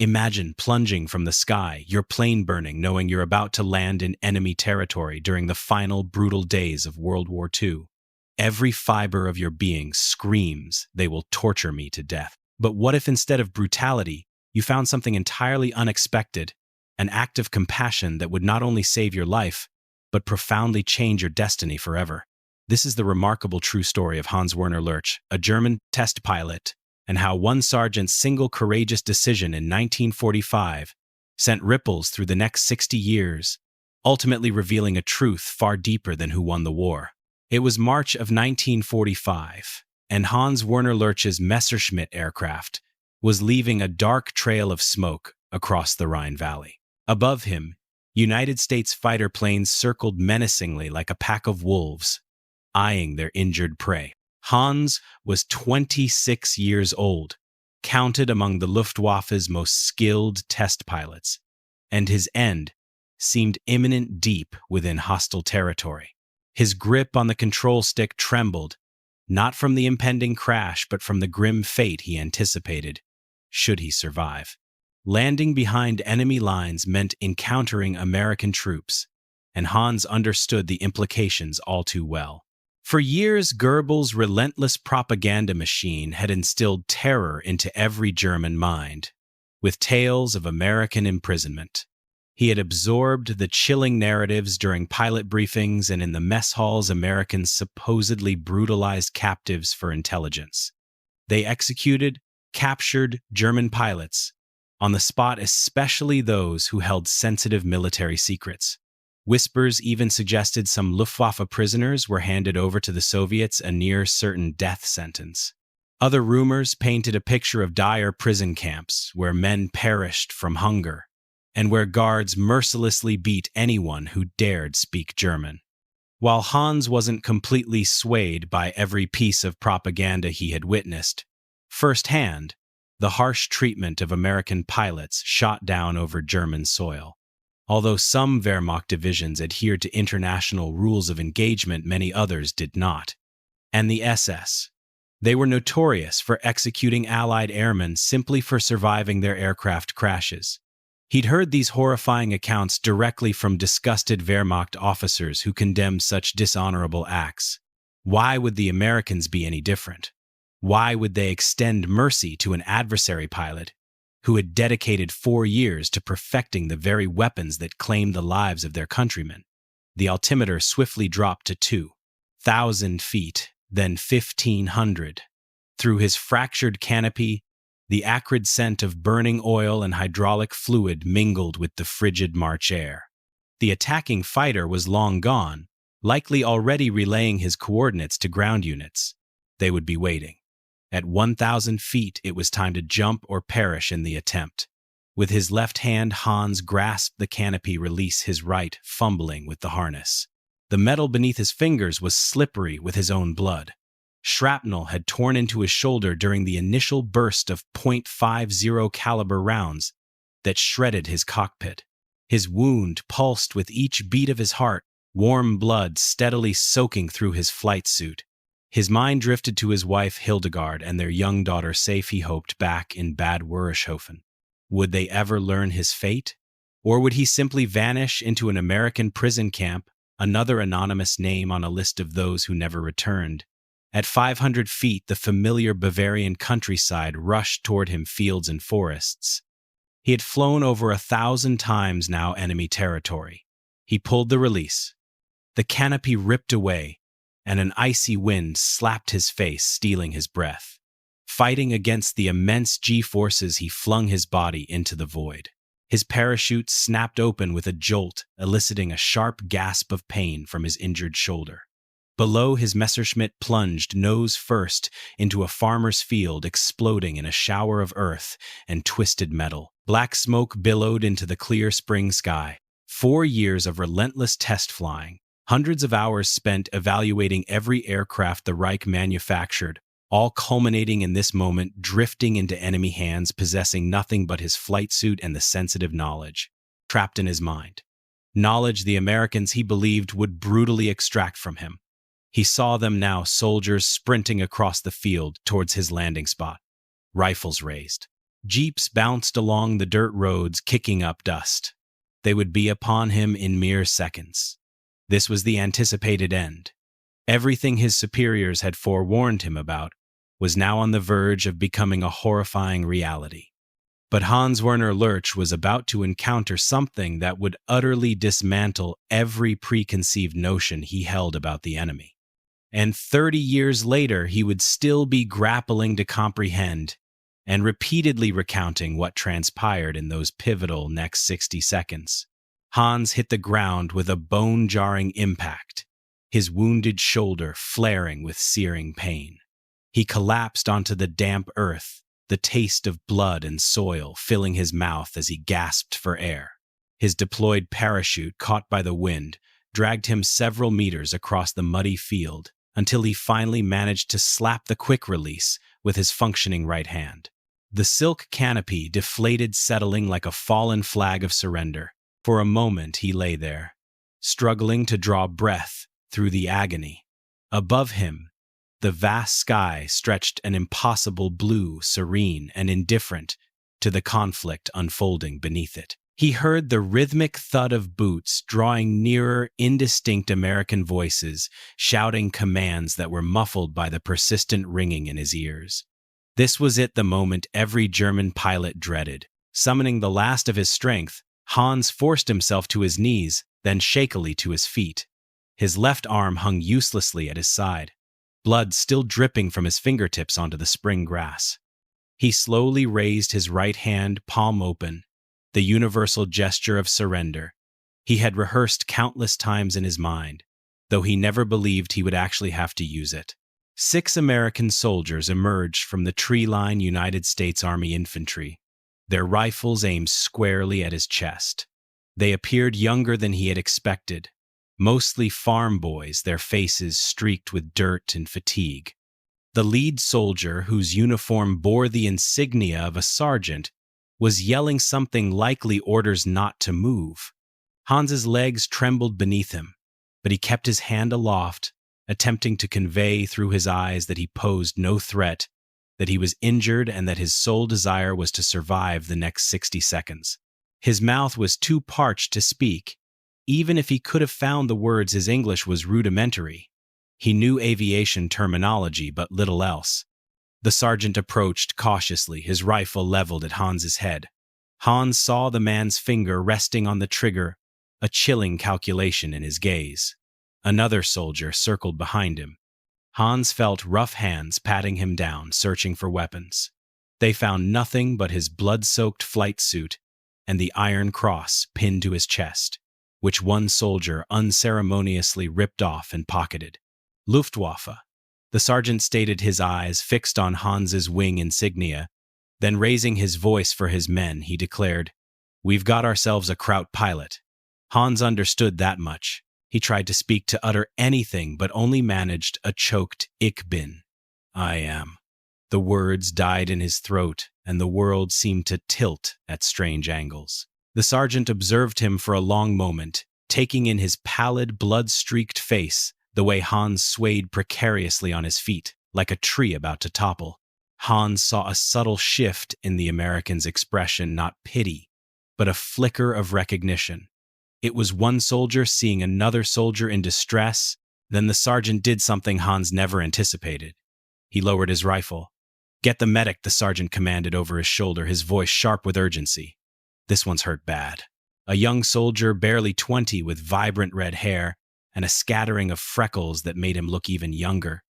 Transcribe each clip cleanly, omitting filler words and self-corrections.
Imagine plunging from the sky, your plane burning, knowing you're about to land in enemy territory during the final brutal days of World War II. Every fiber of your being screams, "They will torture me to death." But what if instead of brutality, you found something entirely unexpected, an act of compassion that would not only save your life, but profoundly change your destiny forever? This is the remarkable true story of Hans Werner Lurch, a German test pilot, and how one sergeant's single courageous decision in 1945 sent ripples through the next 60 years, ultimately revealing a truth far deeper than who won the war. It was March of 1945, and Hans Werner Lurch's Messerschmitt aircraft was leaving a dark trail of smoke across the Rhine Valley. Above him, United States fighter planes circled menacingly like a pack of wolves, eyeing their injured prey. Hans was 26 years old, counted among the Luftwaffe's most skilled test pilots, and his end seemed imminent deep within hostile territory. His grip on the control stick trembled, not from the impending crash, but from the grim fate he anticipated, should he survive. Landing behind enemy lines meant encountering American troops, and Hans understood the implications all too well. For years, Goebbels' relentless propaganda machine had instilled terror into every German mind, with tales of American imprisonment. He had absorbed the chilling narratives during pilot briefings and in the mess halls Americans supposedly brutalized captives for intelligence. They executed, captured German pilots, on the spot, especially those who held sensitive military secrets. Whispers even suggested some Luftwaffe prisoners were handed over to the Soviets a near-certain death sentence. Other rumors painted a picture of dire prison camps where men perished from hunger, and where guards mercilessly beat anyone who dared speak German. While Hans wasn't completely swayed by every piece of propaganda he had witnessed, firsthand, the harsh treatment of American pilots shot down over German soil. Although some Wehrmacht divisions adhered to international rules of engagement, many others did not. And the SS. They were notorious for executing Allied airmen simply for surviving their aircraft crashes. He'd heard these horrifying accounts directly from disgusted Wehrmacht officers who condemned such dishonorable acts. Why would the Americans be any different? Why would they extend mercy to an adversary pilot who had dedicated 4 years to perfecting the very weapons that claimed the lives of their countrymen? The altimeter swiftly dropped to 2,000 feet, then 1,500. Through his fractured canopy, the acrid scent of burning oil and hydraulic fluid mingled with the frigid March air. The attacking fighter was long gone, likely already relaying his coordinates to ground units. They would be waiting. At 1,000 feet, it was time to jump or perish in the attempt. With his left hand, Hans grasped the canopy, release his right, fumbling with the harness. The metal beneath his fingers was slippery with his own blood. Shrapnel had torn into his shoulder during the initial burst of .50 caliber rounds that shredded his cockpit. His wound pulsed with each beat of his heart, warm blood steadily soaking through his flight suit. His mind drifted to his wife Hildegard and their young daughter, safe, he hoped, back in Bad Wurshofen. Would they ever learn his fate? Or would he simply vanish into an American prison camp, another anonymous name on a list of those who never returned? At 500 feet, the familiar Bavarian countryside rushed toward him, fields and forests. He had flown over 1,000 times now enemy territory. He pulled the release. The canopy ripped away, and an icy wind slapped his face, stealing his breath. Fighting against the immense G-forces, he flung his body into the void. His parachute snapped open with a jolt, eliciting a sharp gasp of pain from his injured shoulder. Below, his Messerschmitt plunged nose first into a farmer's field, exploding in a shower of earth and twisted metal. Black smoke billowed into the clear spring sky. 4 years of relentless test flying, hundreds of hours spent evaluating every aircraft the Reich manufactured, all culminating in this moment, drifting into enemy hands, possessing nothing but his flight suit and the sensitive knowledge trapped in his mind. Knowledge the Americans, he believed, would brutally extract from him. He saw them now, soldiers sprinting across the field towards his landing spot, rifles raised. Jeeps bounced along the dirt roads, kicking up dust. They would be upon him in mere seconds. This was the anticipated end. Everything his superiors had forewarned him about was now on the verge of becoming a horrifying reality. But Hans Werner Lurch was about to encounter something that would utterly dismantle every preconceived notion he held about the enemy. And 30 years later, he would still be grappling to comprehend and repeatedly recounting what transpired in those pivotal next 60 seconds. Hans hit the ground with a bone-jarring impact, his wounded shoulder flaring with searing pain. He collapsed onto the damp earth, the taste of blood and soil filling his mouth as he gasped for air. His deployed parachute, caught by the wind, dragged him several meters across the muddy field until he finally managed to slap the quick release with his functioning right hand. The silk canopy deflated, settling like a fallen flag of surrender. For a moment he lay there, struggling to draw breath through the agony. Above him, the vast sky stretched an impossible blue, serene and indifferent to the conflict unfolding beneath it. He heard the rhythmic thud of boots drawing nearer, indistinct American voices shouting commands that were muffled by the persistent ringing in his ears. This was it, the moment every German pilot dreaded. Summoning the last of his strength, Hans forced himself to his knees, then shakily to his feet. His left arm hung uselessly at his side, blood still dripping from his fingertips onto the spring grass. He slowly raised his right hand, palm open, the universal gesture of surrender. He had rehearsed countless times in his mind, though he never believed he would actually have to use it. 6 American soldiers emerged from the tree-lined United States Army infantry, their rifles aimed squarely at his chest. They appeared younger than he had expected, mostly farm boys, their faces streaked with dirt and fatigue. The lead soldier, whose uniform bore the insignia of a sergeant, was yelling something, likely orders not to move. Hans's legs trembled beneath him, but he kept his hand aloft, attempting to convey through his eyes that he posed no threat, that he was injured, and that his sole desire was to survive the next 60 seconds. His mouth was too parched to speak. Even if he could have found the words, his English was rudimentary. He knew aviation terminology, but little else. The sergeant approached cautiously, his rifle leveled at Hans's head. Hans saw the man's finger resting on the trigger, a chilling calculation in his gaze. Another soldier circled behind him. Hans felt rough hands patting him down, searching for weapons. They found nothing but his blood-soaked flight suit and the iron cross pinned to his chest, which one soldier unceremoniously ripped off and pocketed. Luftwaffe. The sergeant stated, his eyes fixed on Hans's wing insignia. Then, raising his voice for his men, he declared, "We've got ourselves a Kraut pilot." Hans understood that much. He tried to speak, to utter anything, but only managed a choked "Ich bin." I am. The words died in his throat, and the world seemed to tilt at strange angles. The sergeant observed him for a long moment, taking in his pallid, blood-streaked face, the way Hans swayed precariously on his feet, like a tree about to topple. Hans saw a subtle shift in the American's expression, not pity, but a flicker of recognition. It was one soldier seeing another soldier in distress. Then the sergeant did something Hans never anticipated. He lowered his rifle. "Get the medic," the sergeant commanded over his shoulder, his voice sharp with urgency. "This one's hurt bad." A young soldier, barely 20, with vibrant red hair and a scattering of freckles that made him look even younger,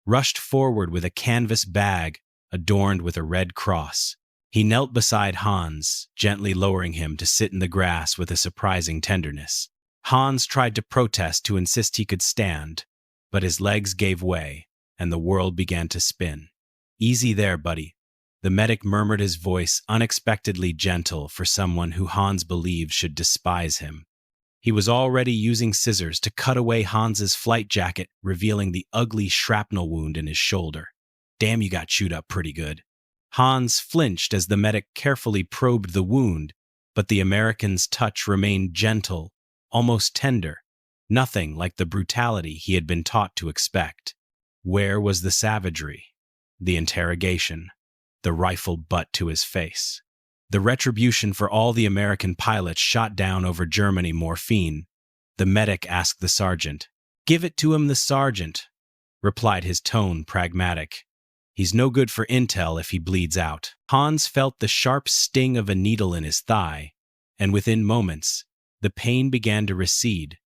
rushed forward with a canvas bag adorned with a red cross. He knelt beside Hans, gently lowering him to sit in the grass with a surprising tenderness. Hans tried to protest, to insist he could stand, but his legs gave way, and the world began to spin. "Easy there, buddy," the medic murmured, his voice unexpectedly gentle for someone who Hans believed should despise him. He was already using scissors to cut away Hans's flight jacket, revealing the ugly shrapnel wound in his shoulder. "Damn, you got chewed up pretty good." Hans flinched as the medic carefully probed the wound, but the American's touch remained gentle, almost tender, nothing like the brutality he had been taught to expect. Where was the savagery? The interrogation. the rifle butt to his face. The retribution for all the American pilots shot down over Germany morphine. The medic asked the sergeant. "Give it to him, the sergeant," replied, his tone pragmatic. "He's no good for intel if he bleeds out." Hans felt the sharp sting of a needle in his thigh, and within moments, the pain began to recede,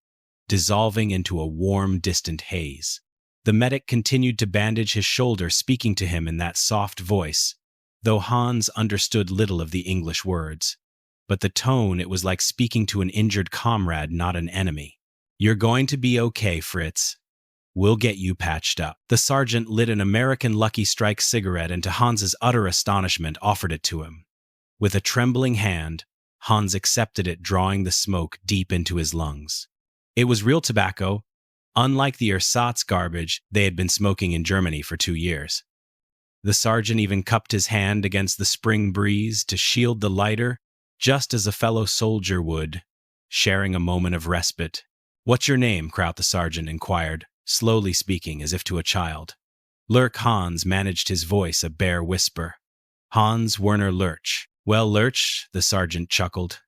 dissolving into a warm, distant haze. The medic continued to bandage his shoulder, speaking to him in that soft voice, though Hans understood little of the English words. But the tone, it was like speaking to an injured comrade, not an enemy. "You're going to be okay, Fritz. We'll get you patched up." The sergeant lit an American Lucky Strike cigarette and, to Hans's utter astonishment, offered it to him. With a trembling hand, Hans accepted it, drawing the smoke deep into his lungs. It was real tobacco, unlike the ersatz garbage they had been smoking in Germany for 2 years. The sergeant even cupped his hand against the spring breeze to shield the lighter, just as a fellow soldier would, sharing a moment of respite. "What's your name?" Kraut the sergeant inquired, slowly speaking as if to a child. Lurch Hans managed his voice a bare whisper. "Hans Werner Lurch." "Well, Lurch," the sergeant chuckled,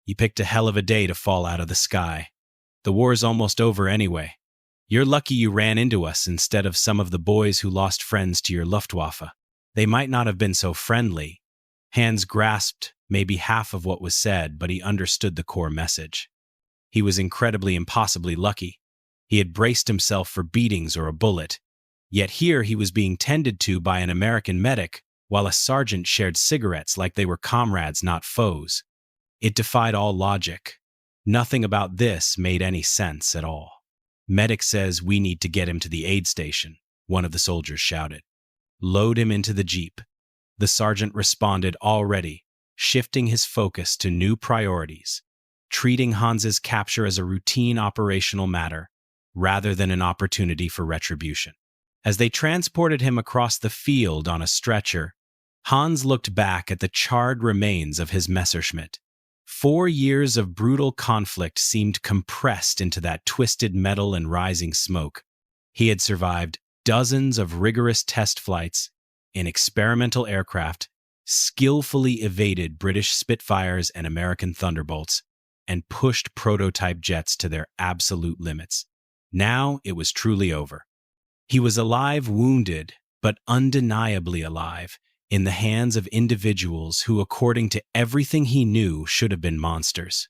"you picked a hell of a day to fall out of the sky. The war's almost over anyway. You're lucky you ran into us instead of some of the boys who lost friends to your Luftwaffe. They might not have been so friendly." Hans grasped maybe half of what was said, but he understood the core message. He was incredibly, impossibly lucky. He had braced himself for beatings or a bullet, yet here he was being tended to by an American medic, while a sergeant shared cigarettes like they were comrades, not foes. It defied all logic. Nothing about this made any sense at all. "Medic says we need to get him to the aid station," one of the soldiers shouted. "Load him into the jeep." The sergeant responded, already shifting his focus to new priorities, treating Hans's capture as a routine operational matter rather than an opportunity for retribution. As they transported him across the field on a stretcher, Hans looked back at the charred remains of his Messerschmitt. 4 years of brutal conflict seemed compressed into that twisted metal and rising smoke. He had survived dozens of rigorous test flights in experimental aircraft, skillfully evaded British Spitfires and American Thunderbolts, and pushed prototype jets to their absolute limits. Now it was truly over. He was alive, wounded, but undeniably alive, in the hands of individuals who, according to everything he knew, should have been monsters.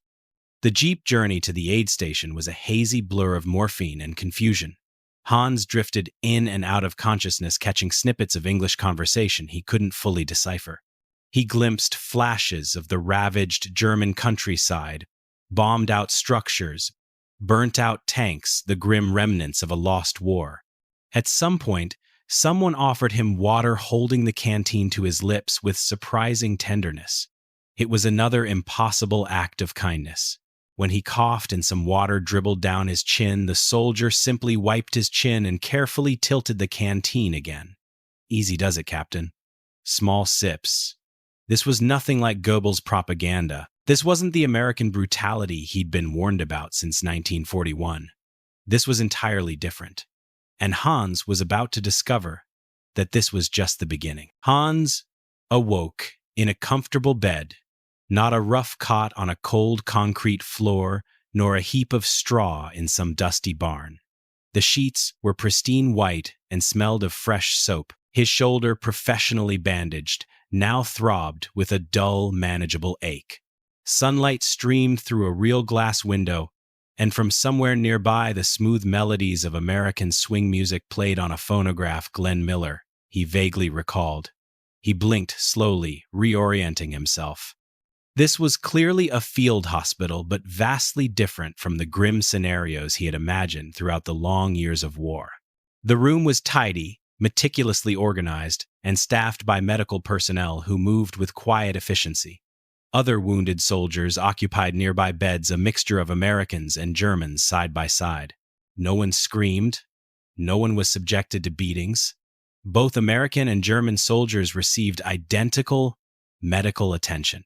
The jeep journey to the aid station was a hazy blur of morphine and confusion. Hans drifted in and out of consciousness, catching snippets of English conversation he couldn't fully decipher. He glimpsed flashes of the ravaged German countryside, bombed-out structures, burnt-out tanks, the grim remnants of a lost war. At some point, someone offered him water, holding the canteen to his lips with surprising tenderness. It was another impossible act of kindness. When he coughed and some water dribbled down his chin, the soldier simply wiped his chin and carefully tilted the canteen again. "Easy does it, Captain. Small sips." This was nothing like Goebbels' propaganda. This wasn't the American brutality he'd been warned about since 1941. This was entirely different. And Hans was about to discover that this was just the beginning. Hans awoke in a comfortable bed, not a rough cot on a cold concrete floor, nor a heap of straw in some dusty barn. The sheets were pristine white and smelled of fresh soap. His shoulder, professionally bandaged, now throbbed with a dull, manageable ache. Sunlight streamed through a real glass window, and from somewhere nearby the smooth melodies of American swing music played on a phonograph. Glenn Miller, he vaguely recalled. He blinked slowly, reorienting himself. This was clearly a field hospital, but vastly different from the grim scenarios he had imagined throughout the long years of war. The room was tidy, meticulously organized, and staffed by medical personnel who moved with quiet efficiency. Other wounded soldiers occupied nearby beds, a mixture of Americans and Germans side by side. No one screamed. No one was subjected to beatings. Both American and German soldiers received identical medical attention.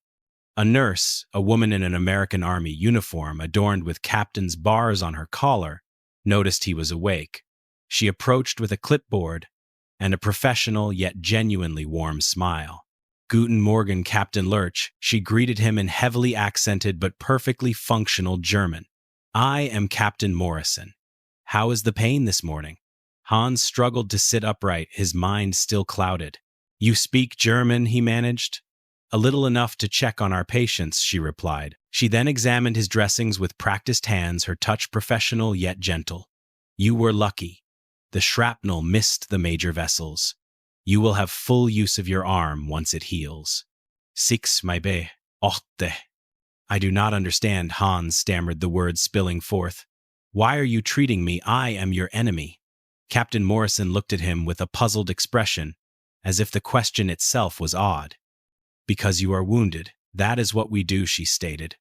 A nurse, a woman in an American Army uniform adorned with captain's bars on her collar, noticed he was awake. She approached with a clipboard and a professional yet genuinely warm smile. Guten Morgen, Captain Lurch, she greeted him in heavily accented but perfectly functional German. I am Captain Morrison. How is the pain this morning? Hans struggled to sit upright, his mind still clouded. You speak German, he managed. A little enough to check on our patients, she replied. She then examined his dressings with practiced hands, her touch professional yet gentle. You were lucky. The shrapnel missed the major vessels. You will have full use of your arm once it heals. Six, my be, ochte. I do not understand, Hans stammered the words spilling forth. Why are you treating me? I am your enemy. Captain Morrison looked at him with a puzzled expression, as if the question itself was odd. Because you are wounded. That is what we do, she stated.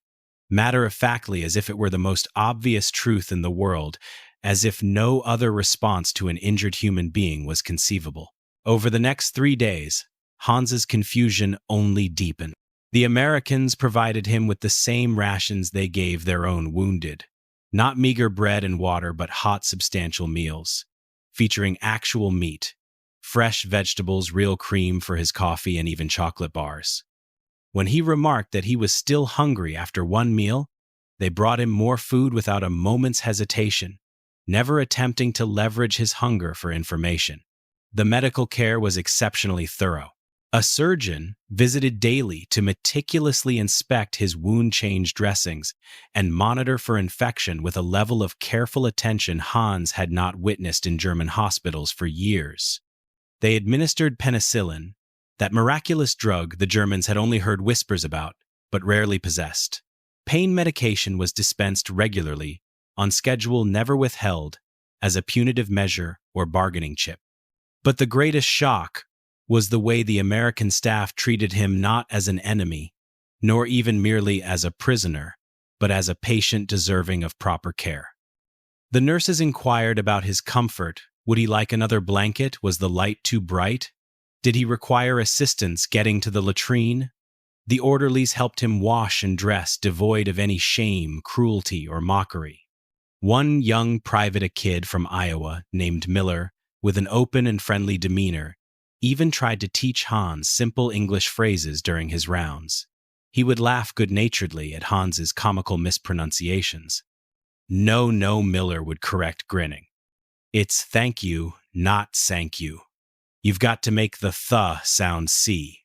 Matter-of-factly, as if it were the most obvious truth in the world, as if no other response to an injured human being was conceivable. Over the next 3 days, Hans's confusion only deepened. The Americans provided him with the same rations they gave their own wounded. Not meager bread and water, but hot, substantial meals, featuring actual meat, fresh vegetables, real cream for his coffee, and even chocolate bars. When he remarked that he was still hungry after one meal, they brought him more food without a moment's hesitation, never attempting to leverage his hunger for information. The medical care was exceptionally thorough. A surgeon visited daily to meticulously inspect his wound-change dressings and monitor for infection with a level of careful attention Hans had not witnessed in German hospitals for years. They administered penicillin, that miraculous drug the Germans had only heard whispers about, but rarely possessed. Pain medication was dispensed regularly, on schedule, never withheld, as a punitive measure or bargaining chip. But the greatest shock was the way the American staff treated him, not as an enemy, nor even merely as a prisoner, but as a patient deserving of proper care. The nurses inquired about his comfort. Would he like another blanket? Was the light too bright? Did he require assistance getting to the latrine? The orderlies helped him wash and dress, devoid of any shame, cruelty, or mockery. One young private, a kid from Iowa named Miller, with an open and friendly demeanor, even tried to teach Hans simple English phrases during his rounds. He would laugh good-naturedly at Hans's comical mispronunciations. No, Miller would correct, grinning. It's thank you, not sank you. You've got to make the th sound C.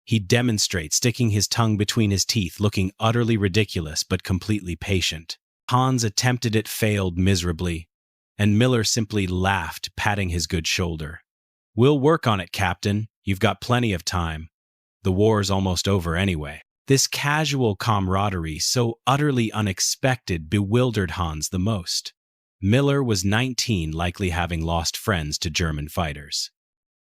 He'd demonstrate, sticking his tongue between his teeth, looking utterly ridiculous but completely patient. Hans attempted it, failed miserably, and Miller simply laughed, patting his good shoulder. We'll work on it, Captain. You've got plenty of time. The war's almost over anyway. This casual camaraderie, so utterly unexpected, bewildered Hans the most. Miller was 19, likely having lost friends to German fighters.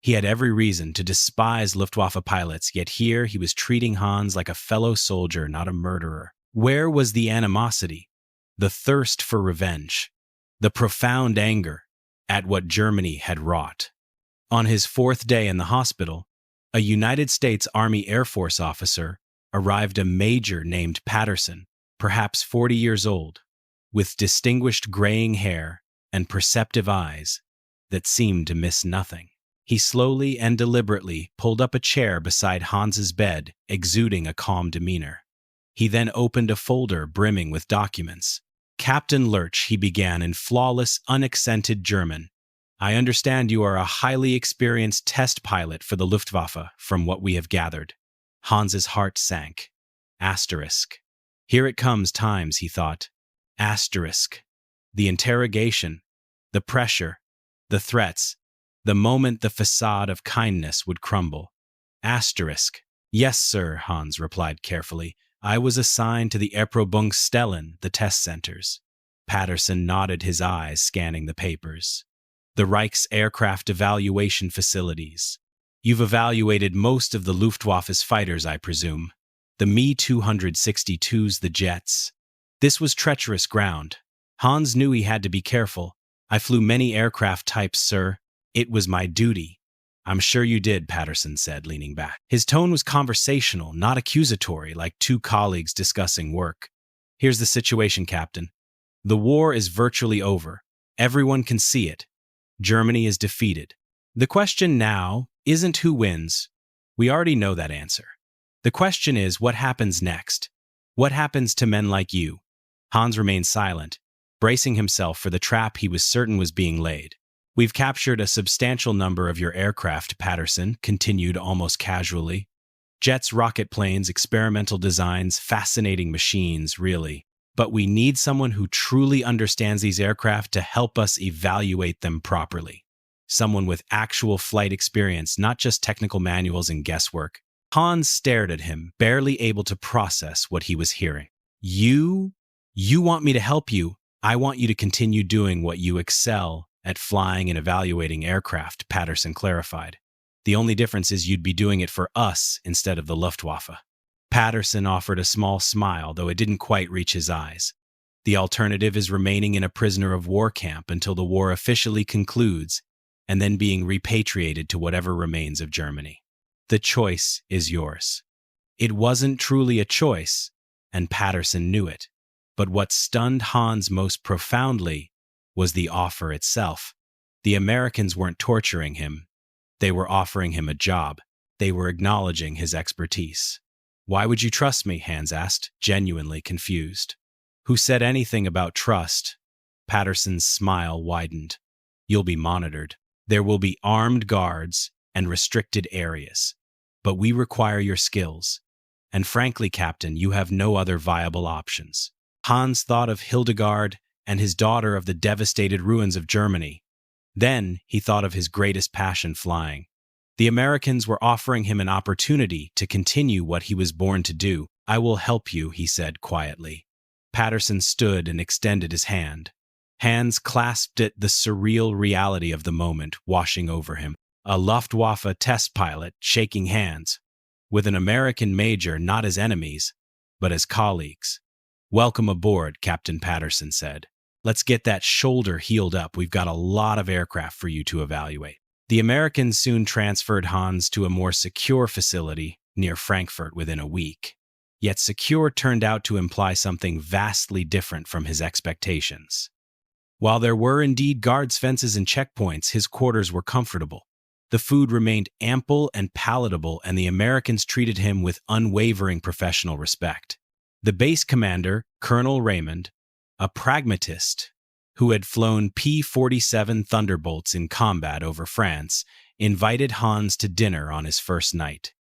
He had every reason to despise Luftwaffe pilots, yet here he was treating Hans like a fellow soldier, not a murderer. Where was the animosity, the thirst for revenge, the profound anger at what Germany had wrought? On his 4th day in the hospital, a United States Army Air Force officer arrived, a major named Patterson, perhaps 40 years old, with distinguished graying hair and perceptive eyes that seemed to miss nothing. He slowly and deliberately pulled up a chair beside Hans's bed, exuding a calm demeanor. He then opened a folder brimming with documents. Captain Lurch, he began in flawless, unaccented German. I understand you are a highly experienced test pilot for the Luftwaffe, from what we have gathered. Hans's heart sank. Asterisk. Here it comes, times, he thought. Asterisk. The interrogation, the pressure, the threats, the moment the facade of kindness would crumble. Asterisk. Yes, sir, Hans replied carefully. I was assigned to the Erprobungsstellen, the test centers. Patterson nodded, his eyes scanning the papers. The Reich's aircraft evaluation facilities. You've evaluated most of the Luftwaffe's fighters, I presume. The Me-262s, the jets. This was treacherous ground. Hans knew he had to be careful. I flew many aircraft types, sir. It was my duty. I'm sure you did, Patterson said, leaning back. His tone was conversational, not accusatory, like two colleagues discussing work. Here's the situation, Captain. The war is virtually over. Everyone can see it. Germany is defeated. The question now isn't who wins. We already know that answer. The question is what happens next? What happens to men like you? Hans remained silent, bracing himself for the trap he was certain was being laid. We've captured a substantial number of your aircraft, Patterson continued almost casually. Jets, rocket planes, experimental designs, fascinating machines, really. But we need someone who truly understands these aircraft to help us evaluate them properly. Someone with actual flight experience, not just technical manuals and guesswork. Hans stared at him, barely able to process what he was hearing. You want me to help you. I want you to continue doing what you excel at, flying and evaluating aircraft, Patterson clarified. The only difference is you'd be doing it for us instead of the Luftwaffe. Patterson offered a small smile, though it didn't quite reach his eyes. The alternative is remaining in a prisoner of war camp until the war officially concludes, and then being repatriated to whatever remains of Germany. The choice is yours. It wasn't truly a choice, and Patterson knew it. But what stunned Hans most profoundly was the offer itself. The Americans weren't torturing him. They were offering him a job. They were acknowledging his expertise. Why would you trust me? Hans asked, genuinely confused. Who said anything about trust? Patterson's smile widened. You'll be monitored. There will be armed guards and restricted areas. But we require your skills. And frankly, Captain, you have no other viable options. Hans thought of Hildegard and his daughter, of the devastated ruins of Germany. Then he thought of his greatest passion, flying. The Americans were offering him an opportunity to continue what he was born to do. I will help you, he said quietly. Patterson stood and extended his hand. Hands clasped at the surreal reality of the moment washing over him. A Luftwaffe test pilot shaking hands with an American major, not as enemies, but as colleagues. Welcome aboard, Captain Patterson said. Let's get that shoulder healed up. We've got a lot of aircraft for you to evaluate. The Americans soon transferred Hans to a more secure facility near Frankfurt within a week. Yet secure turned out to imply something vastly different from his expectations. While there were indeed guards, fences, and checkpoints, his quarters were comfortable. The food remained ample and palatable, and the Americans treated him with unwavering professional respect. The base commander, Colonel Raymond, a pragmatist who had flown P-47 Thunderbolts in combat over France, invited Hans to dinner on his first night.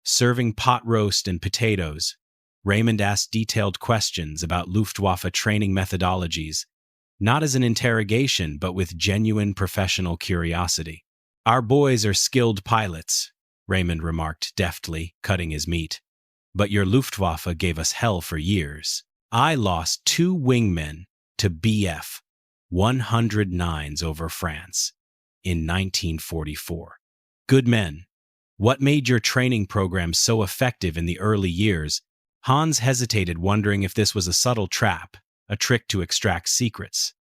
Serving pot roast and potatoes, Raymond asked detailed questions about Luftwaffe training methodologies, not as an interrogation, but with genuine professional curiosity. Our boys are skilled pilots, Raymond remarked deftly, cutting his meat. But your Luftwaffe gave us hell for years. I lost 2 wingmen to Bf 109s over France in 1944. Good men. What made your training program so effective in the early years? Hans hesitated, wondering if this was a subtle trap, a trick to extract secrets.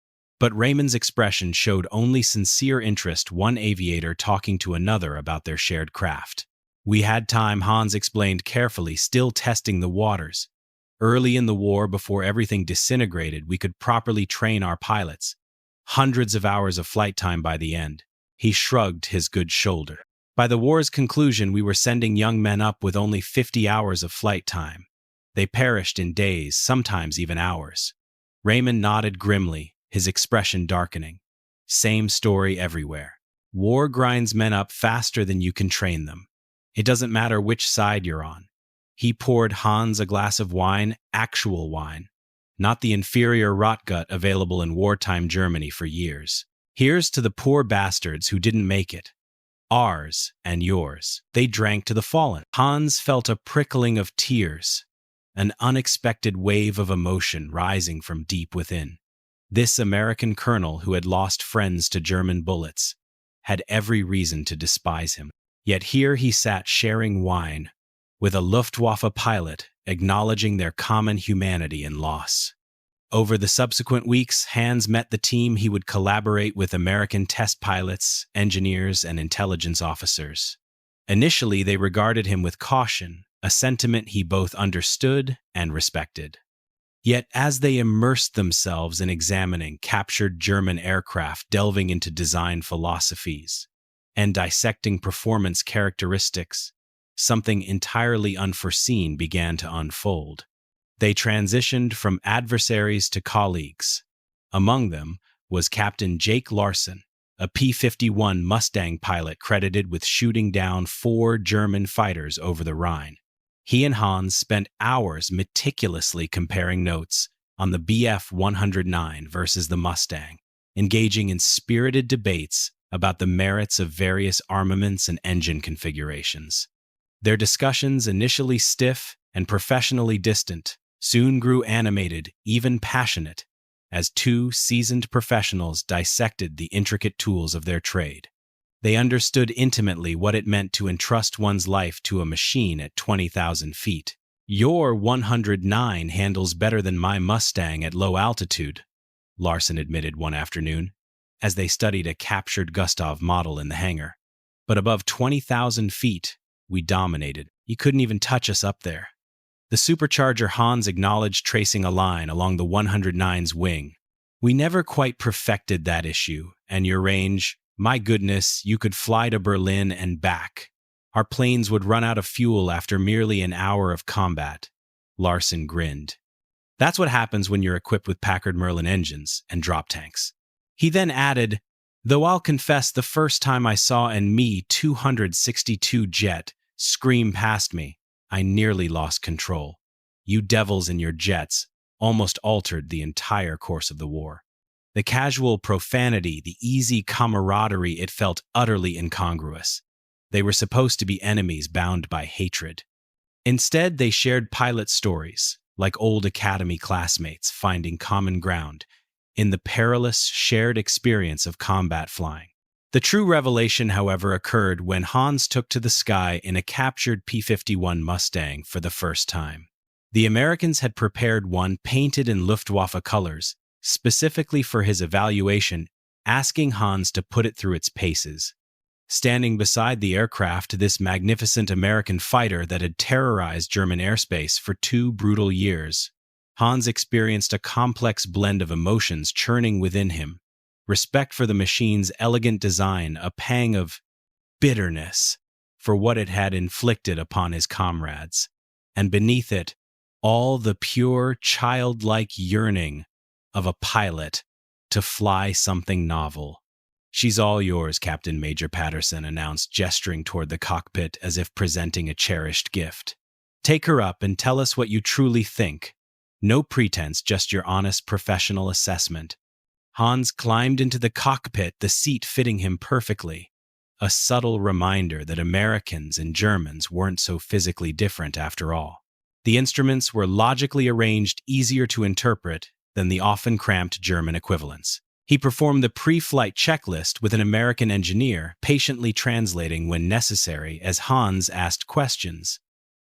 But Raymond's expression showed only sincere interest, one aviator talking to another about their shared craft. We had time, Hans explained carefully, still testing the waters. Early in the war, before everything disintegrated, we could properly train our pilots. Hundreds of hours of flight time by the end. He shrugged his good shoulder. By the war's conclusion, we were sending young men up with only 50 hours of flight time. They perished in days, sometimes even hours. Raymond nodded grimly, his expression darkening. Same story everywhere. War grinds men up faster than you can train them. It doesn't matter which side you're on. He poured Hans a glass of wine, actual wine, not the inferior rotgut available in wartime Germany for years. Here's to the poor bastards who didn't make it. Ours and yours. They drank to the fallen. Hans felt a prickling of tears, an unexpected wave of emotion rising from deep within. This American colonel, who had lost friends to German bullets, had every reason to despise him. Yet here he sat sharing wine with a Luftwaffe pilot, acknowledging their common humanity and loss. Over the subsequent weeks, Hans met the team. He would collaborate with American test pilots, engineers, and intelligence officers. Initially, they regarded him with caution, a sentiment he both understood and respected. Yet as they immersed themselves in examining captured German aircraft, delving into design philosophies, and dissecting performance characteristics, something entirely unforeseen began to unfold. They transitioned from adversaries to colleagues. Among them was Captain Jake Larson, a P-51 Mustang pilot credited with shooting down 4 German fighters over the Rhine. He and Hans spent hours meticulously comparing notes on the Bf-109 versus the Mustang, engaging in spirited debates about the merits of various armaments and engine configurations. Their discussions, initially stiff and professionally distant, soon grew animated, even passionate, as 2 seasoned professionals dissected the intricate tools of their trade. They understood intimately what it meant to entrust one's life to a machine at 20,000 feet. "Your 109 handles better than my Mustang at low altitude," Larson admitted one afternoon, as they studied a captured Gustav model in the hangar. "But above 20,000 feet, we dominated. You couldn't even touch us up there." The supercharger Hans acknowledged, tracing a line along the 109's wing. "We never quite perfected that issue, and your range, my goodness, you could fly to Berlin and back. Our planes would run out of fuel after merely an hour of combat." Larson grinned. "That's what happens when you're equipped with Packard Merlin engines and drop tanks." He then added, "Though I'll confess the first time I saw an Me-262 jet scream past me, I nearly lost control. You devils and your jets almost altered the entire course of the war." The casual profanity, the easy camaraderie, it felt utterly incongruous. They were supposed to be enemies bound by hatred. Instead, they shared pilot stories, like old academy classmates finding common ground in the perilous shared experience of combat flying. The true revelation, however, occurred when Hans took to the sky in a captured P-51 Mustang for the first time. The Americans had prepared one painted in Luftwaffe colors, specifically for his evaluation, asking Hans to put it through its paces. Standing beside the aircraft, this magnificent American fighter that had terrorized German airspace for 2 brutal years, Hans experienced a complex blend of emotions churning within him: respect for the machine's elegant design, a pang of bitterness for what it had inflicted upon his comrades, and beneath it, all the pure, childlike yearning of a pilot to fly something novel. "She's all yours," Captain Major Patterson announced, gesturing toward the cockpit as if presenting a cherished gift. "Take her up and tell us what you truly think. No pretense, just your honest professional assessment." Hans climbed into the cockpit, the seat fitting him perfectly, a subtle reminder that Americans and Germans weren't so physically different after all. The instruments were logically arranged, easier to interpret than the often cramped German equivalents. He performed the pre-flight checklist with an American engineer, patiently translating when necessary as Hans asked questions.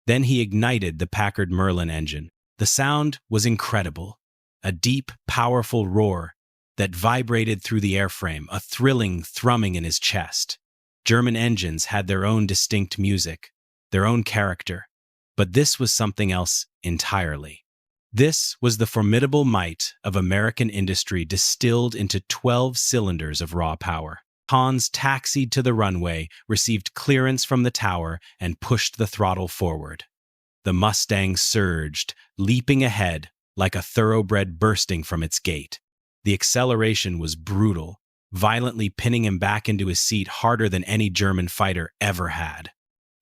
Then he ignited the Packard Merlin engine. The sound was incredible, a deep, powerful roar that vibrated through the airframe, a thrilling thrumming in his chest. German engines had their own distinct music, their own character, but this was something else entirely. This was the formidable might of American industry distilled into 12 cylinders of raw power. Hans taxied to the runway, received clearance from the tower, and pushed the throttle forward. The Mustang surged, leaping ahead like a thoroughbred bursting from its gate. The acceleration was brutal, violently pinning him back into his seat harder than any German fighter ever had.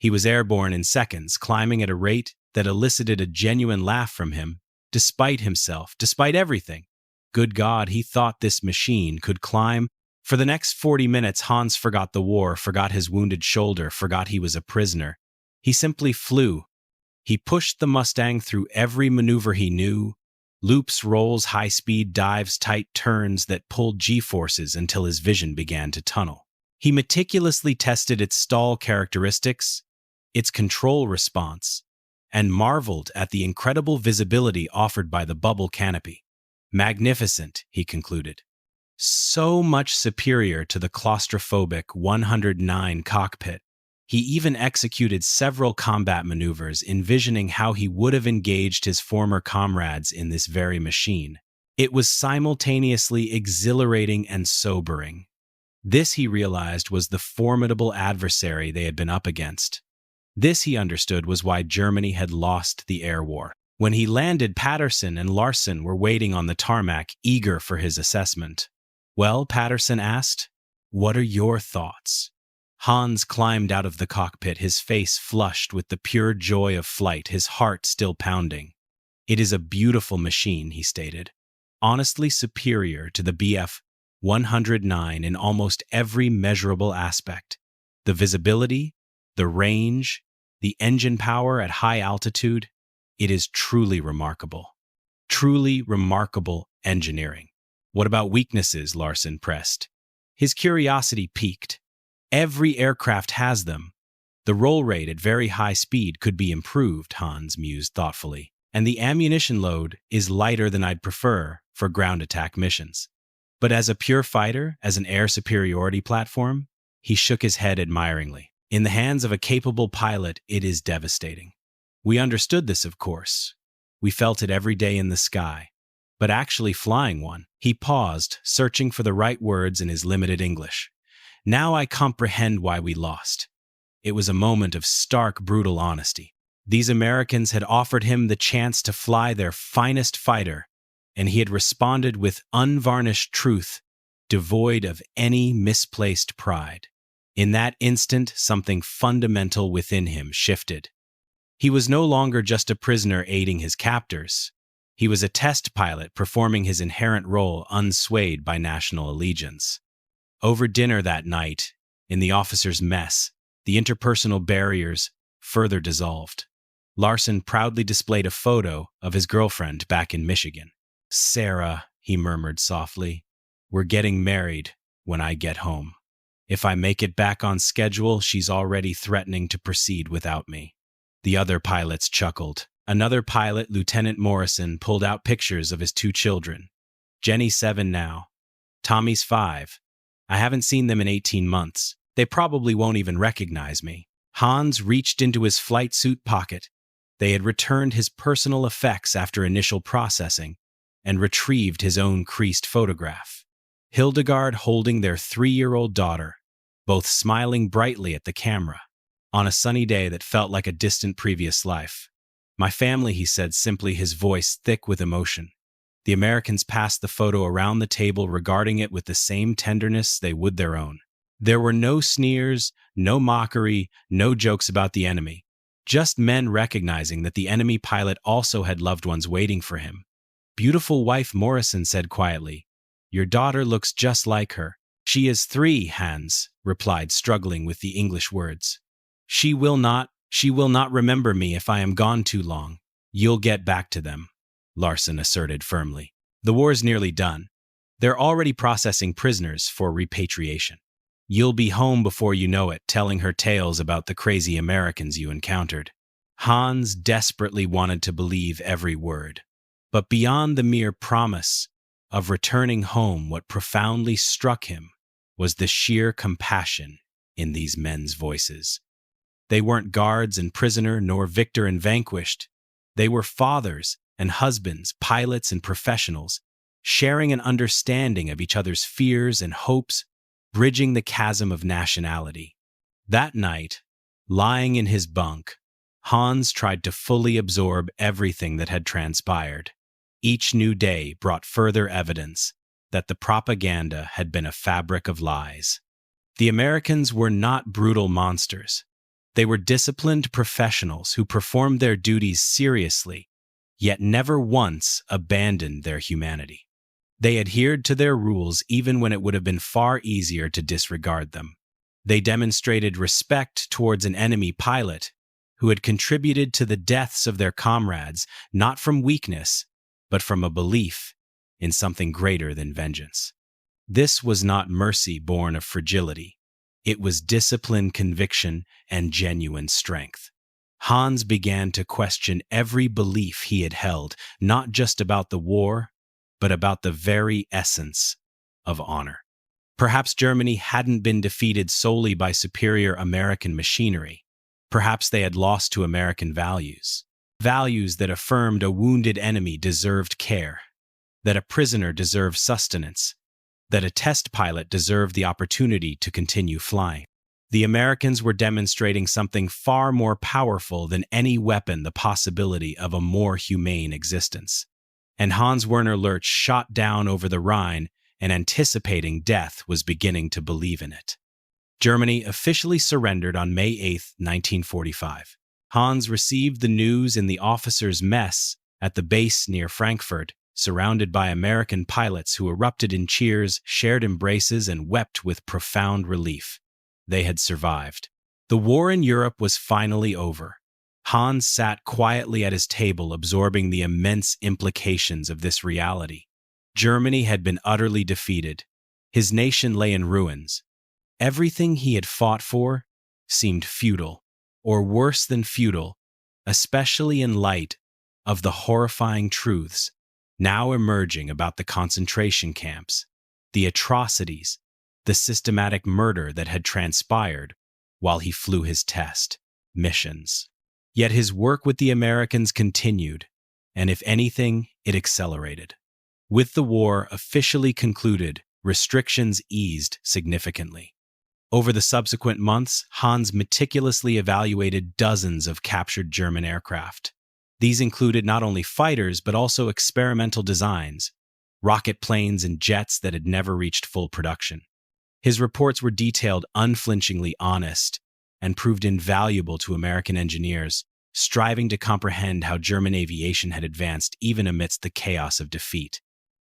He was airborne in seconds, climbing at a rate that elicited a genuine laugh from him, despite himself, despite everything. Good God, he thought this machine could climb. For the next 40 minutes, Hans forgot the war, forgot his wounded shoulder, forgot he was a prisoner. He simply flew. He pushed the Mustang through every maneuver he knew: loops, rolls, high-speed dives, tight turns that pulled G-forces until his vision began to tunnel. He meticulously tested its stall characteristics, its control response, and marveled at the incredible visibility offered by the bubble canopy. "Magnificent," he concluded. "So much superior to the claustrophobic 109 cockpit." He even executed several combat maneuvers, envisioning how he would have engaged his former comrades in this very machine. It was simultaneously exhilarating and sobering. This, he realized, was the formidable adversary they had been up against. This, he understood, was why Germany had lost the air war. When he landed, Patterson and Larsen were waiting on the tarmac, eager for his assessment. "Well," Patterson asked, "what are your thoughts?" Hans climbed out of the cockpit, his face flushed with the pure joy of flight, his heart still pounding. "It is a beautiful machine," he stated. "Honestly superior to the Bf-109 in almost every measurable aspect. The visibility, the range, the engine power at high altitude. It is truly remarkable. Truly remarkable engineering." "What about weaknesses?" Larsen pressed. His curiosity piqued. "Every aircraft has them. The roll rate at very high speed could be improved," Hans mused thoughtfully. "And the ammunition load is lighter than I'd prefer for ground attack missions. But as a pure fighter, as an air superiority platform," he shook his head admiringly. "In the hands of a capable pilot, it is devastating. We understood this, of course. We felt it every day in the sky. But actually flying one—" He paused, searching for the right words in his limited English. "Now I comprehend why we lost." It was a moment of stark, brutal honesty. These Americans had offered him the chance to fly their finest fighter, and he had responded with unvarnished truth, devoid of any misplaced pride. In that instant, something fundamental within him shifted. He was no longer just a prisoner aiding his captors. He was a test pilot performing his inherent role unswayed by national allegiance. Over dinner that night, in the officers' mess, the interpersonal barriers further dissolved. Larsen proudly displayed a photo of his girlfriend back in Michigan. "Sarah," he murmured softly, "we're getting married when I get home. If I make it back on schedule, she's already threatening to proceed without me." The other pilots chuckled. Another pilot, Lieutenant Morrison, pulled out pictures of his 2 children. "Jenny's 7 now. Tommy's 5. I haven't seen them in 18 months. They probably won't even recognize me." Hans reached into his flight suit pocket. They had returned his personal effects after initial processing and retrieved his own creased photograph. Hildegard holding their 3-year-old daughter, both smiling brightly at the camera, on a sunny day that felt like a distant previous life. "My family," he said simply, his voice thick with emotion. The Americans passed the photo around the table, regarding it with the same tenderness they would their own. There were no sneers, no mockery, no jokes about the enemy. Just men recognizing that the enemy pilot also had loved ones waiting for him. "Beautiful wife," Morrison said quietly. "Your daughter looks just like her." "She is 3, Hans replied, struggling with the English words. She will not remember me if I am gone too long." "You'll get back to them," Larsen asserted firmly. "The war's nearly done. They're already processing prisoners for repatriation. You'll be home before you know it, telling her tales about the crazy Americans you encountered." Hans desperately wanted to believe every word. But beyond the mere promise of returning home, what profoundly struck him was the sheer compassion in these men's voices. They weren't guards and prisoner, nor victor and vanquished. They were fathers and husbands, pilots and professionals, sharing an understanding of each other's fears and hopes, bridging the chasm of nationality. That night, lying in his bunk, Hans tried to fully absorb everything that had transpired. Each new day brought further evidence that the propaganda had been a fabric of lies. The Americans were not brutal monsters. They were disciplined professionals who performed their duties seriously, yet never once abandoned their humanity. They adhered to their rules even when it would have been far easier to disregard them. They demonstrated respect towards an enemy pilot who had contributed to the deaths of their comrades, not from weakness, but from a belief in something greater than vengeance. This was not mercy born of fragility. It was discipline, conviction, and genuine strength. Hans began to question every belief he had held, not just about the war, but about the very essence of honor. Perhaps Germany hadn't been defeated solely by superior American machinery. Perhaps they had lost to American values. Values that affirmed a wounded enemy deserved care, that a prisoner deserved sustenance, that a test pilot deserved the opportunity to continue flying. The Americans were demonstrating something far more powerful than any weapon, the possibility of a more humane existence. And Hans Werner Lurch, shot down over the Rhine and anticipating death, was beginning to believe in it. Germany officially surrendered on May 8, 1945. Hans received the news in the officers' mess at the base near Frankfurt, surrounded by American pilots who erupted in cheers, shared embraces, and wept with profound relief. They had survived. The war in Europe was finally over. Hans sat quietly at his table, absorbing the immense implications of this reality. Germany had been utterly defeated. His nation lay in ruins. Everything he had fought for seemed futile, or worse than futile, especially in light of the horrifying truths now emerging about the concentration camps, the atrocities, the systematic murder that had transpired while he flew his test missions. Yet his work with the Americans continued, and if anything, it accelerated. With the war officially concluded, restrictions eased significantly. Over the subsequent months, Hans meticulously evaluated dozens of captured German aircraft. These included not only fighters, but also experimental designs, rocket planes and jets that had never reached full production. His reports were detailed, unflinchingly honest, and proved invaluable to American engineers, striving to comprehend how German aviation had advanced even amidst the chaos of defeat.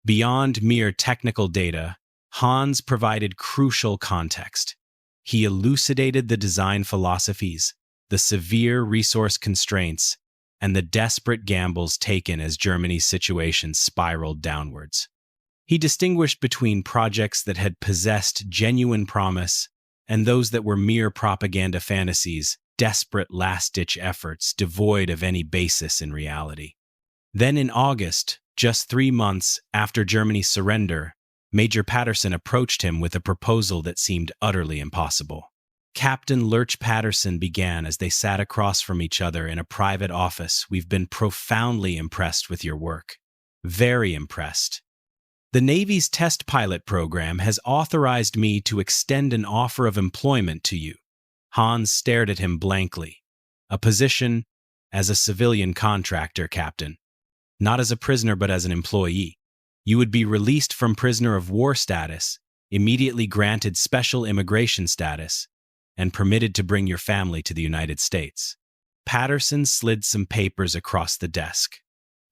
Beyond mere technical data, Hans provided crucial context. He elucidated the design philosophies, the severe resource constraints, and the desperate gambles taken as Germany's situation spiraled downwards. He distinguished between projects that had possessed genuine promise and those that were mere propaganda fantasies, desperate last-ditch efforts devoid of any basis in reality. Then in August, just 3 months after Germany's surrender, Major Patterson approached him with a proposal that seemed utterly impossible. Captain Lurch Patterson began as they sat across from each other in a private office. "We've been profoundly impressed with your work. Very impressed. The Navy's test pilot program has authorized me to extend an offer of employment to you." Hans stared at him blankly. "A position as a civilian contractor, Captain. Not as a prisoner, but as an employee. You would be released from prisoner of war status, immediately granted special immigration status, and permitted to bring your family to the United States." Patterson slid some papers across the desk.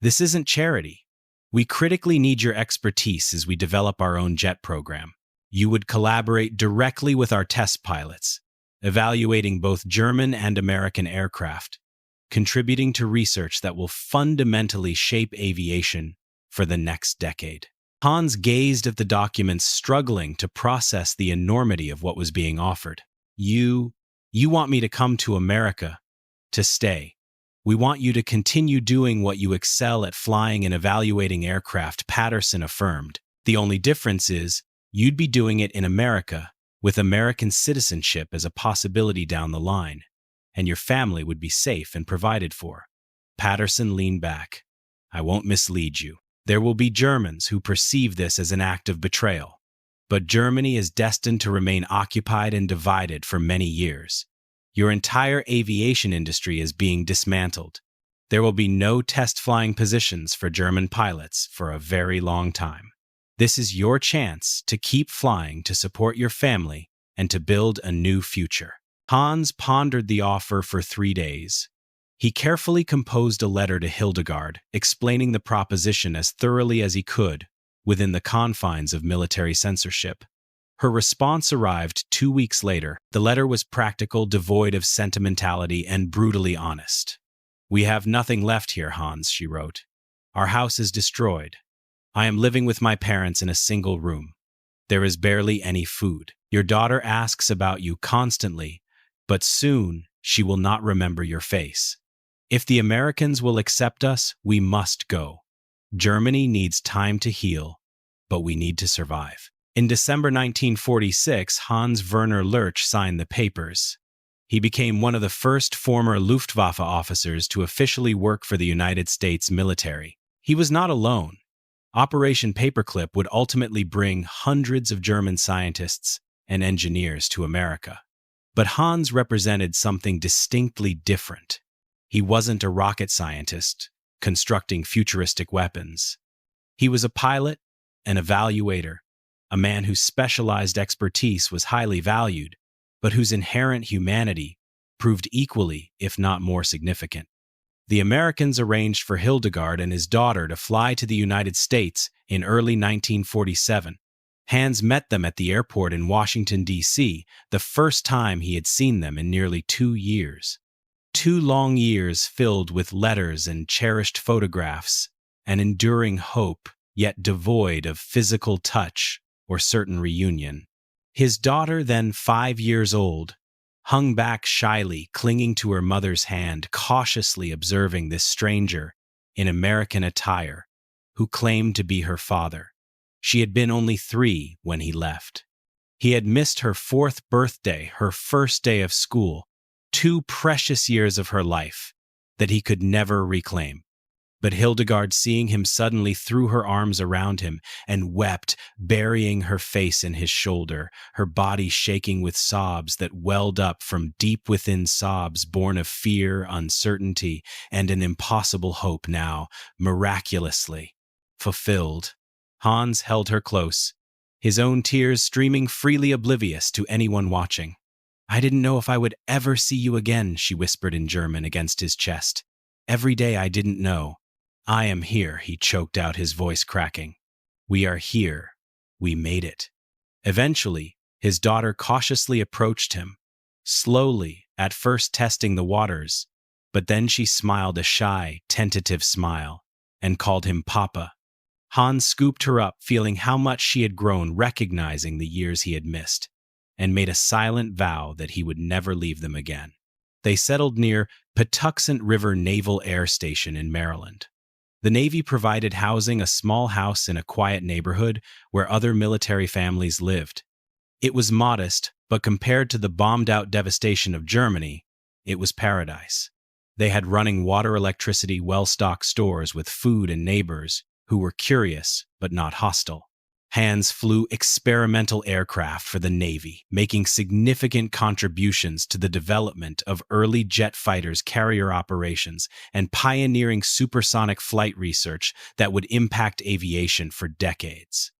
"This isn't charity. We critically need your expertise as we develop our own jet program. You would collaborate directly with our test pilots, evaluating both German and American aircraft, contributing to research that will fundamentally shape aviation for the next decade." Hans gazed at the documents, struggling to process the enormity of what was being offered. You want me to come to America, to stay. We want you to continue doing what you excel at, flying and evaluating aircraft, Patterson affirmed. The only difference is you'd be doing it in America, with American citizenship as a possibility down the line, and your family would be safe and provided for. Patterson leaned back. "I won't mislead you. There will be Germans who perceive this as an act of betrayal. But Germany is destined to remain occupied and divided for many years. Your entire aviation industry is being dismantled. There will be no test flying positions for German pilots for a very long time. This is your chance to keep flying, to support your family, and to build a new future." Hans pondered the offer for 3 days. He carefully composed a letter to Hildegard, explaining the proposition as thoroughly as he could, within the confines of military censorship. Her response arrived 2 weeks later. The letter was practical, devoid of sentimentality, and brutally honest. "We have nothing left here, Hans," she wrote. "Our house is destroyed. I am living with my parents in a single room. There is barely any food. Your daughter asks about you constantly, but soon she will not remember your face. If the Americans will accept us, we must go. Germany needs time to heal, but we need to survive." In December 1946, Hans Werner Lurch signed the papers. He became one of the first former Luftwaffe officers to officially work for the United States military. He was not alone. Operation Paperclip would ultimately bring hundreds of German scientists and engineers to America. But Hans represented something distinctly different. He wasn't a rocket scientist constructing futuristic weapons. He was a pilot, an evaluator, a man whose specialized expertise was highly valued, but whose inherent humanity proved equally, if not more significant. The Americans arranged for Hildegard and his daughter to fly to the United States in early 1947. Hans met them at the airport in Washington, D.C., the first time he had seen them in nearly 2 years. 2 long years filled with letters and cherished photographs, an enduring hope, yet devoid of physical touch or certain reunion. His daughter, then 5 years old, hung back shyly, clinging to her mother's hand, cautiously observing this stranger in American attire, who claimed to be her father. She had been only 3 when he left. He had missed her 4th birthday, her first day of school, 2 precious years of her life that he could never reclaim. But Hildegard, seeing him suddenly, threw her arms around him and wept, burying her face in his shoulder, her body shaking with sobs that welled up from deep within, sobs born of fear, uncertainty, and an impossible hope now miraculously fulfilled. Hans held her close, his own tears streaming freely, oblivious to anyone watching. "I didn't know if I would ever see you again," she whispered in German against his chest. "Every day I didn't know. I am here," he choked out, his voice cracking. "We are here. We made it." Eventually, his daughter cautiously approached him, slowly, at first testing the waters, but then she smiled a shy, tentative smile and called him Papa. Hans scooped her up, feeling how much she had grown, recognizing the years he had missed, and made a silent vow that he would never leave them again. They settled near Patuxent River Naval Air Station in Maryland. The Navy provided housing, a small house in a quiet neighborhood where other military families lived. It was modest, but compared to the bombed-out devastation of Germany, it was paradise. They had running water, electricity, well-stocked stores with food, and neighbors who were curious but not hostile. Hans flew experimental aircraft for the Navy, making significant contributions to the development of early jet fighters, carrier operations, and pioneering supersonic flight research that would impact aviation for decades.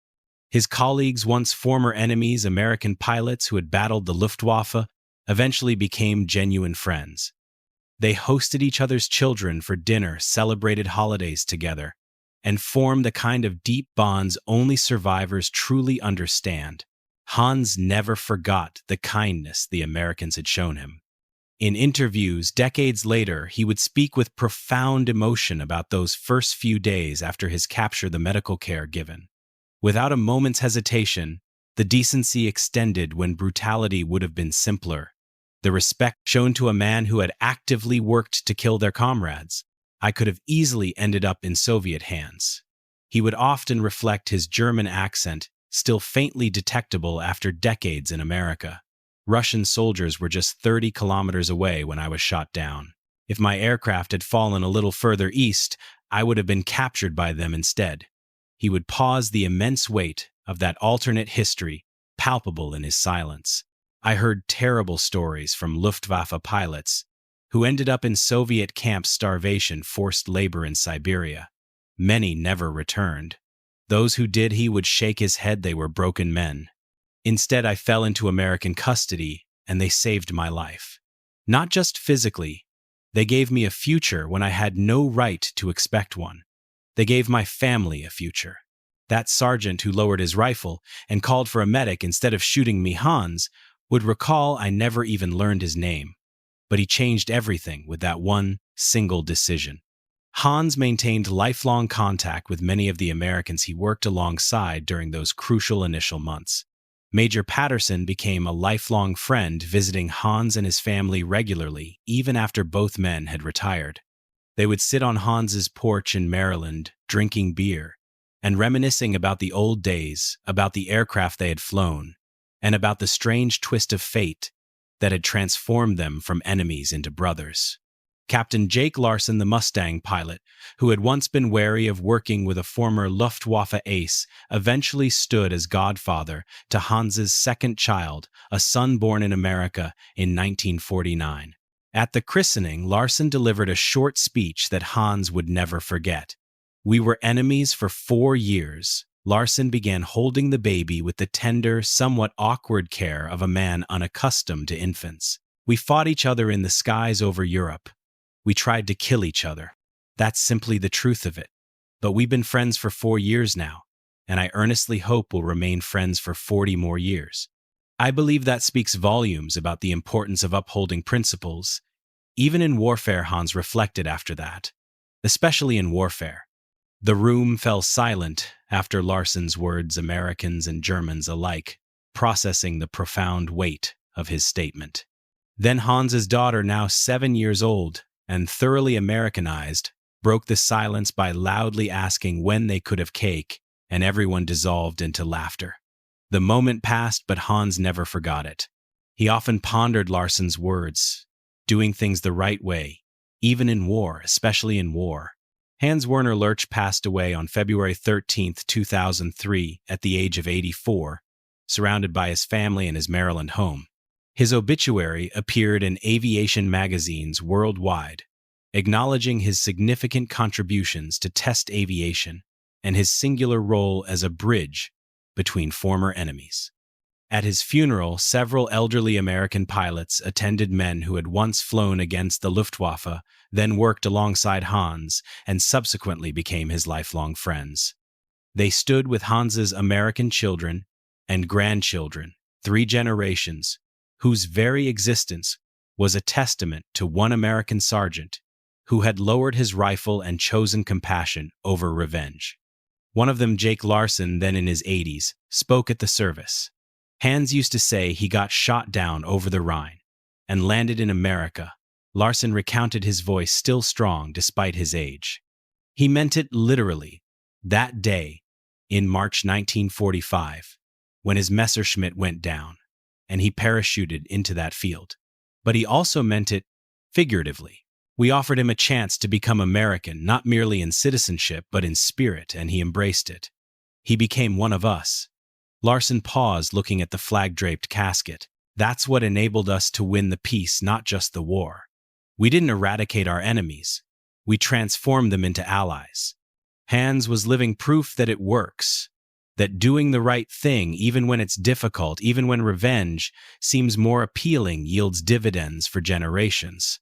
His colleagues, once former enemies, American pilots who had battled the Luftwaffe, eventually became genuine friends. They hosted each other's children for dinner, celebrated holidays together, and formed the kind of deep bonds only survivors truly understand. Hans never forgot the kindness the Americans had shown him. In interviews decades later, he would speak with profound emotion about those first few days after his capture, the medical care given. Without a moment's hesitation, the decency extended when brutality would have been simpler, the respect shown to a man who had actively worked to kill their comrades. "I could have easily ended up in Soviet hands." He would often reflect, his German accent still faintly detectable after decades in America. "Russian soldiers were just 30 kilometers away when I was shot down. If my aircraft had fallen a little further east, I would have been captured by them instead." He would pause, the immense weight of that alternate history palpable in his silence. "I heard terrible stories from Luftwaffe pilots who ended up in Soviet camps, starvation, forced labor in Siberia. Many never returned. Those who did," he would shake his head, "they were broken men. Instead, I fell into American custody, and they saved my life. Not just physically, they gave me a future when I had no right to expect one. They gave my family a future." That sergeant who lowered his rifle and called for a medic instead of shooting me, Hans, would recall. "I never even learned his name, but he changed everything with that one single decision." Hans maintained lifelong contact with many of the Americans he worked alongside during those crucial initial months. Major Patterson became a lifelong friend, visiting Hans and his family regularly, even after both men had retired. They would sit on Hans's porch in Maryland, drinking beer, and reminiscing about the old days, about the aircraft they had flown, and about the strange twist of fate that had transformed them from enemies into brothers. Captain Jake Larson, the Mustang pilot, who had once been wary of working with a former Luftwaffe ace, eventually stood as godfather to Hans's second child, a son born in America in 1949. At the christening, Larson delivered a short speech that Hans would never forget. "We were enemies for 4 years." Larson began holding the baby with the tender, somewhat awkward care of a man unaccustomed to infants. "We fought each other in the skies over Europe. We tried to kill each other. That's simply the truth of it. But we've been friends for 4 years now, and I earnestly hope we'll remain friends for 40 more years. I believe that speaks volumes about the importance of upholding principles, even in warfare," Hans reflected after that. "Especially in warfare." The room fell silent after Larson's words, Americans and Germans alike processing the profound weight of his statement. Then Hans's daughter, now 7 years old and thoroughly Americanized, broke the silence by loudly asking when they could have cake, and everyone dissolved into laughter. The moment passed, but Hans never forgot it. He often pondered Larson's words, doing things the right way, even in war, especially in war. Hans Werner Lurch passed away on February 13, 2003, at the age of 84, surrounded by his family in his Maryland home. His obituary appeared in aviation magazines worldwide, acknowledging his significant contributions to test aviation and his singular role as a bridge between former enemies. At his funeral, several elderly American pilots attended, men who had once flown against the Luftwaffe, then worked alongside Hans, and subsequently became his lifelong friends. They stood with Hans's American children and grandchildren, 3 generations, whose very existence was a testament to one American sergeant who had lowered his rifle and chosen compassion over revenge. One of them, Jake Larson, then in his 80s, spoke at the service. "Hans used to say he got shot down over the Rhine and landed in America." Larson recounted, his voice still strong despite his age. "He meant it literally. That day, in March 1945, when his Messerschmitt went down, and he parachuted into that field. But he also meant it figuratively. We offered him a chance to become American, not merely in citizenship, but in spirit, and he embraced it. He became one of us." Larson paused, looking at the flag-draped casket. "That's what enabled us to win the peace, not just the war. We didn't eradicate our enemies. We transformed them into allies." Hans was living proof that it works, that doing the right thing, even when it's difficult, even when revenge seems more appealing, yields dividends for generations.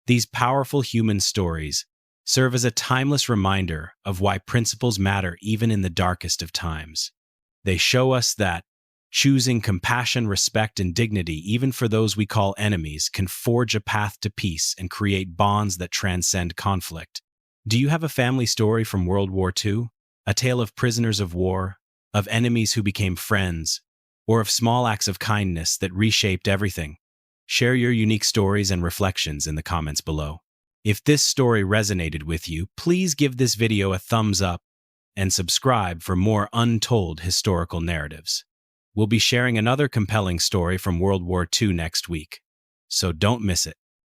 These powerful human stories serve as a timeless reminder of why principles matter even in the darkest of times. They show us that choosing compassion, respect, and dignity, even for those we call enemies, can forge a path to peace and create bonds that transcend conflict. Do you have a family story from World War II? A tale of prisoners of war, of enemies who became friends, or of small acts of kindness that reshaped everything? Share your unique stories and reflections in the comments below. If this story resonated with you, please give this video a thumbs up and subscribe for more untold historical narratives. We'll be sharing another compelling story from World War II next week, so don't miss it.